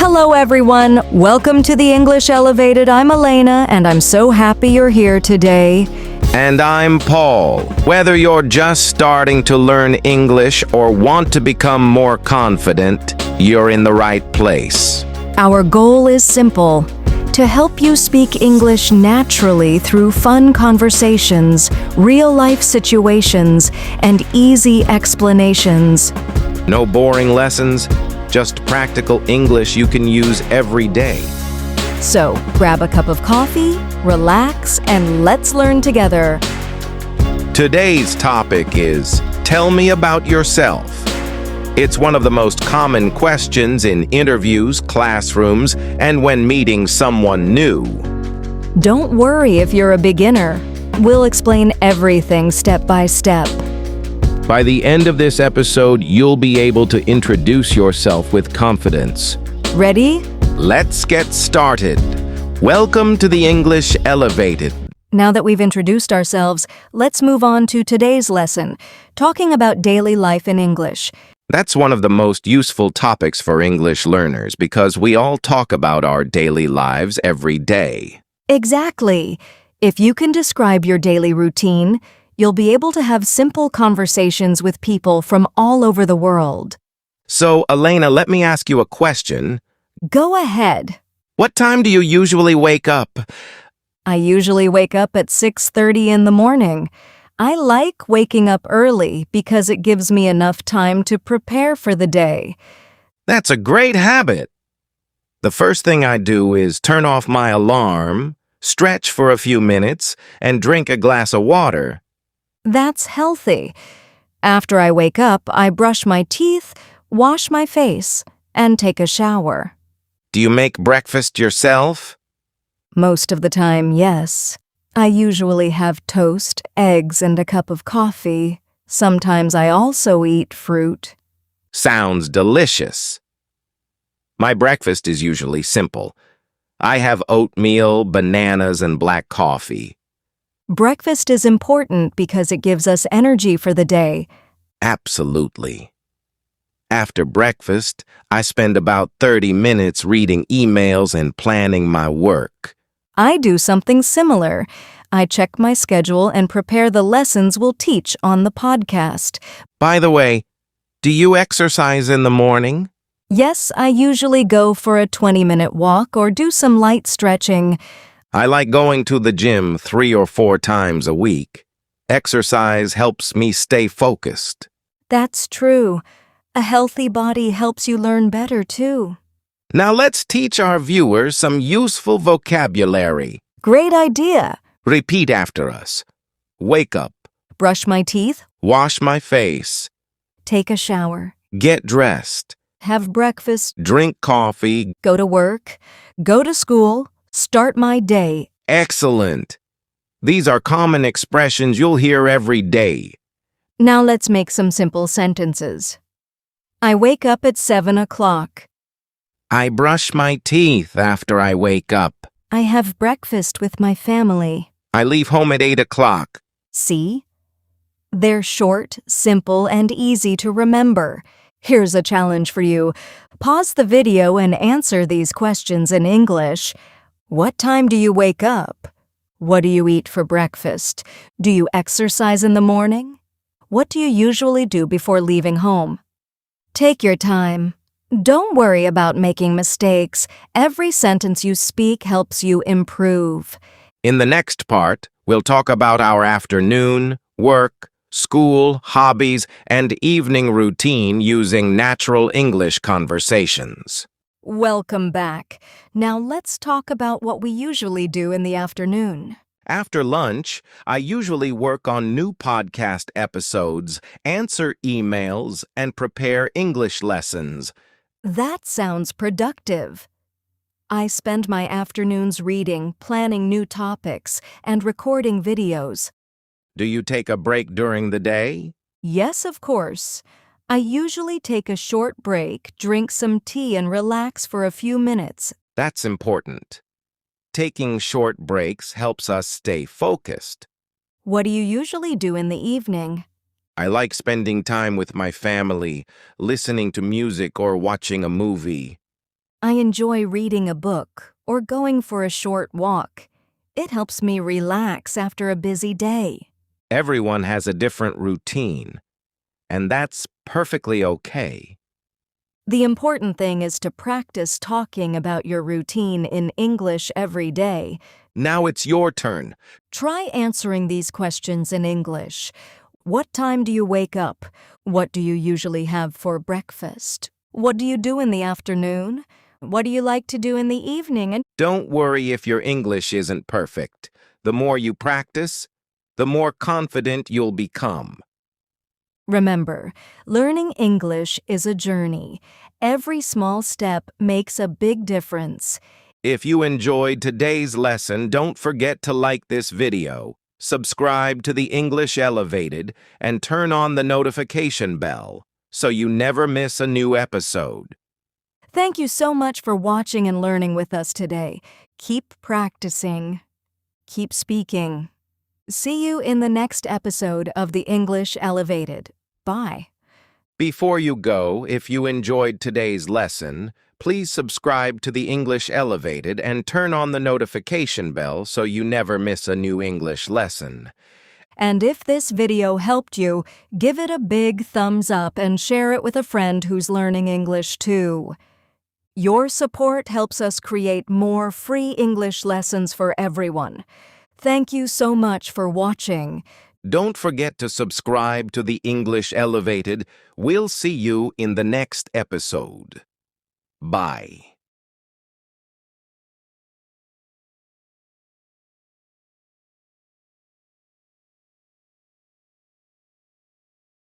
Hello everyone, welcome to the English Elevated. I'm Alayna and I'm so happy you're here today. And I'm Paul. Whether you're just starting to learn English or want to become more confident, you're in the right place. Our goal is simple: to help you speak English naturally through fun conversations, real-life situations, and easy explanations. No boring lessons, just practical English you can use every day. So, grab a cup of coffee, relax, and let's learn together. Today's topic is, tell me about yourself. It's one of the most common questions in interviews, classrooms, and when meeting someone new. Don't worry if you're a beginner. We'll explain everything step by step. By the end of this episode, you'll be able to introduce yourself with confidence. Ready? Let's get started. Welcome to the English Elevated. Now that we've introduced ourselves, let's move on to today's lesson, talking about daily life in English. That's one of the most useful topics for English learners because we all talk about our daily lives every day. Exactly. If you can describe your daily routine, you'll be able to have simple conversations with people from all over the world. So, Alayna, let me ask you a question. Go ahead. What time do you usually wake up? I usually wake up at 6:30 in the morning. I like waking up early because it gives me enough time to prepare for the day. That's a great habit. The first thing I do is turn off my alarm, stretch for a few minutes, and drink a glass of water. That's healthy. After I wake up, I brush my teeth, wash my face, and take a shower. Do you make breakfast yourself? Most of the time, yes. I usually have toast, eggs, and a cup of coffee. Sometimes I also eat fruit. Sounds delicious. My breakfast is usually simple. I have oatmeal, bananas, and black coffee. Breakfast is important because it gives us energy for the day. Absolutely. After breakfast, I spend about 30 minutes reading emails and planning my work. I do something similar. I check my schedule and prepare the lessons we'll teach on the podcast. By the way, do you exercise in the morning? Yes, I usually go for a 20-minute walk or do some light stretching. I like going to the gym 3 or 4 times a week. Exercise helps me stay focused. That's true. A healthy body helps you learn better, too. Now let's teach our viewers some useful vocabulary. Great idea. Repeat after us. Wake up. Brush my teeth. Wash my face. Take a shower. Get dressed. Have breakfast. Drink coffee. Go to work. Go to school. Start my day. Excellent. These are common expressions you'll hear every day. Now let's make some simple sentences. I wake up at 7 o'clock. I brush my teeth after I wake up. I have breakfast with my family. I leave home at 8 o'clock. See? They're short, simple, and easy to remember. Here's a challenge for you. Pause the video and answer these questions in English. What time do you wake up? What do you eat for breakfast? Do you exercise in the morning? What do you usually do before leaving home? Take your time. Don't worry about making mistakes. Every sentence you speak helps you improve. In the next part, we'll talk about our afternoon, work, school, hobbies, and evening routine using natural English conversations. Welcome back. Now let's talk about what we usually do in the afternoon. After lunch, I usually work on new podcast episodes, answer emails, and prepare English lessons. That sounds productive. I spend my afternoons reading, planning new topics, and recording videos. Do you take a break during the day? Yes, of course. I usually take a short break, drink some tea, and relax for a few minutes. That's important. Taking short breaks helps us stay focused. What do you usually do in the evening? I like spending time with my family, listening to music or watching a movie. I enjoy reading a book or going for a short walk. It helps me relax after a busy day. Everyone has a different routine, and that's perfectly okay. The important thing is to practice talking about your routine in English every day. Now it's your turn. Try answering these questions in English. What time do you wake up? What do you usually have for breakfast? What do you do in the afternoon? What do you like to do in the evening? And Don't worry if your English isn't perfect. The more you practice, the more confident you'll become. remember, learning English is a journey. Every small step makes a big difference. If you enjoyed today's lesson, don't forget to like this video, subscribe to the English Elevated, and turn on the notification bell so you never miss a new episode. Thank you so much for watching and learning with us today. Keep practicing. Keep speaking. See you in the next episode of the English Elevated. Bye. Before you go, if you enjoyed today's lesson, please subscribe to the English Elevated and turn on the notification bell so you never miss a new English lesson. And if this video helped you, give it a big thumbs up and share it with a friend who's learning English too. Your support helps us create more free English lessons for everyone. Thank you so much for watching. Don't forget to subscribe to the English Elevated. We'll see you in the next episode. Bye.